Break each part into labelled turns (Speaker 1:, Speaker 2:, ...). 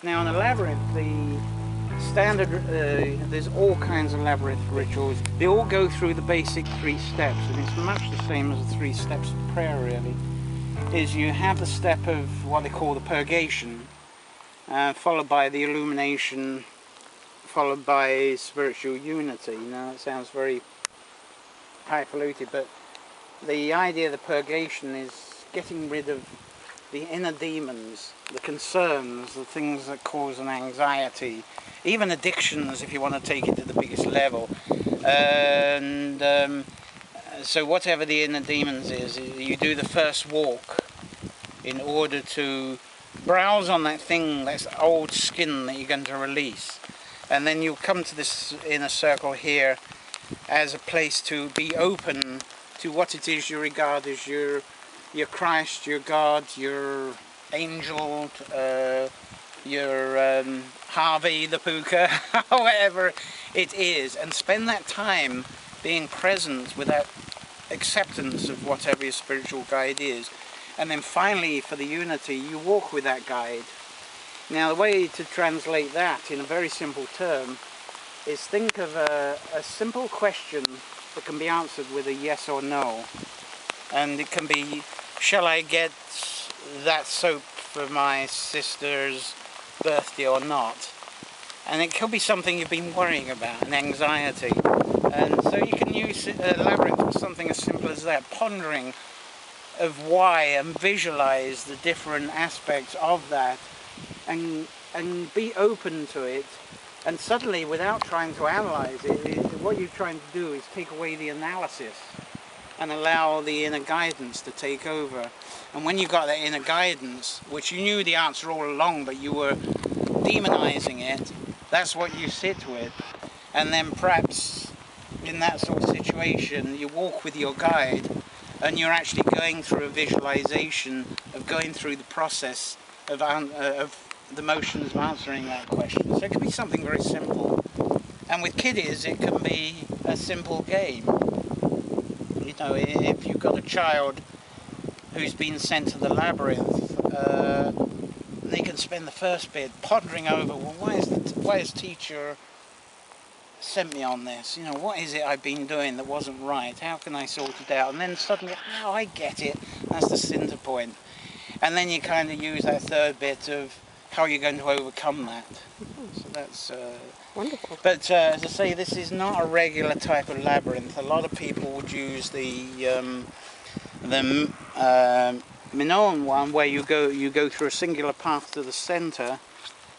Speaker 1: Now in a labyrinth, the standard, there's all kinds of labyrinth rituals. They all go through the basic 3 steps, and it's much the same as the 3 steps of prayer really. Is you have the step of what they call the Purgation, followed by the Illumination, followed by spiritual unity. Now it sounds very highfalutin, but the idea of the Purgation is getting rid of the inner demons, the concerns, the things that cause an anxiety, even addictions if you want to take it to the biggest level. And so whatever the inner demons is, you do the first walk in order to browse on that thing, that's old skin that you're going to release. And then you'll come to this inner circle here as a place to be open to what it is you regard as your Christ, your God, your angel, your Harvey the Puka, whatever it is, and spend that time being present with that acceptance of whatever your spiritual guide is. And then finally, for the unity, you walk with that guide. Now the way to translate that in a very simple term is think of a simple question that can be answered with a yes or no. And it can be, shall I get that soap for my sister's birthday or not? And it could be something you've been worrying about, an anxiety. And so you can use Labyrinth for something as simple as that, pondering of why and visualize the different aspects of that and be open to it. And suddenly, without trying to analyze it, what you're trying to do is take away the analysis and allow the inner guidance to take over. And when you got that inner guidance, which you knew the answer all along, but you were demonizing it, that's what you sit with. And then perhaps in that sort of situation, you walk with your guide and you're actually going through a visualization of going through the process of the motions of answering that question. So it can be something very simple. And with kiddies, it can be a simple game. You know, if you've got a child who's been sent to the labyrinth, they can spend the first bit pondering over, well, why has teacher sent me on this? You know, what is it I've been doing that wasn't right? How can I sort it out? And then suddenly, oh, I get it. That's the center point. And then you kind of use that third bit of how you're going to overcome that. So that's
Speaker 2: wonderful.
Speaker 1: But as I say, this is not a regular type of labyrinth. A lot of people would use the Minoan one, where you go through a singular path to the center.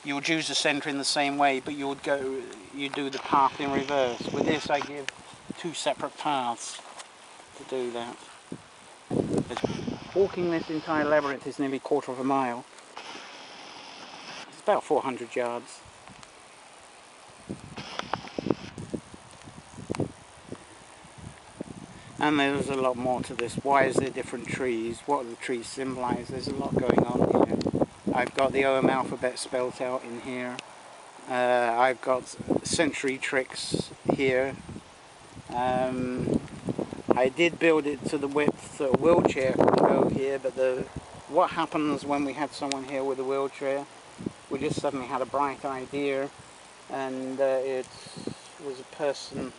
Speaker 1: You would use the center in the same way, but you do the path in reverse. With this, I give 2 separate paths to do that. Walking this entire labyrinth is nearly a quarter of a mile. It's about 400 yards. And there's a lot more to this. Why is there different trees? What do the trees symbolize? There's a lot going on here. I've got the OM alphabet spelt out in here. I've got century tricks here. I did build it to the width that a wheelchair can go here, but what happens when we had someone here with a wheelchair? We just suddenly had a bright idea, and it was a person,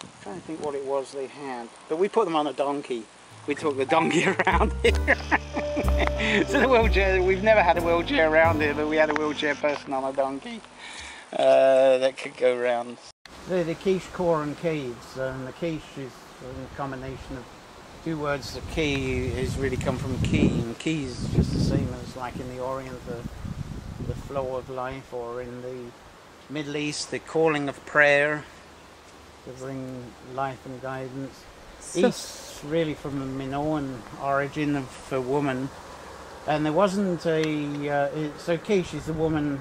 Speaker 1: I'm trying to think what it was they had, but we put them on a donkey. We took the donkey around here. So the wheelchair, we've never had a wheelchair around here, but we had a wheelchair person on a donkey that could go around. They're the Keshcorron Caves, and the Kesh is a combination of 2 words. The key is really come from key, and key is just the same as like in the Orient, the flow of life, or in the Middle East, the calling of prayer to bring life and guidance. East really from the Minoan origin of a woman, and there wasn't a so Kesh is the woman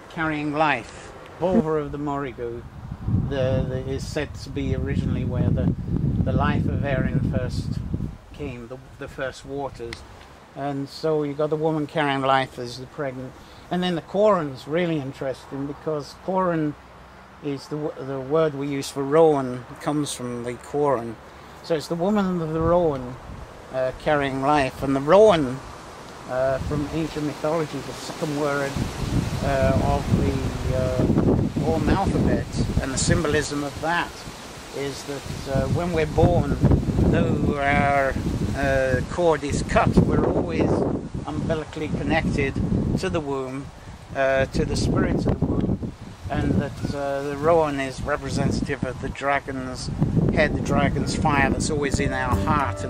Speaker 1: carrying life. Volva of the Morrigo is said to be originally where the life of Erin first came, the first waters, and so you got the woman carrying life as the pregnant. And then the Corron's really interesting, because Corron is the word we use for Rowan. It comes from the Corron. So it's the woman of the Rowan carrying life, and the Rowan from ancient mythology, the second word of the Orm alphabet, and the symbolism of that is that when we're born, though our cord is cut, we're always umbilically connected to the womb, to the spirit of the womb, and that the Rowan is representative of the dragon's head, the dragon's fire that's always in our heart.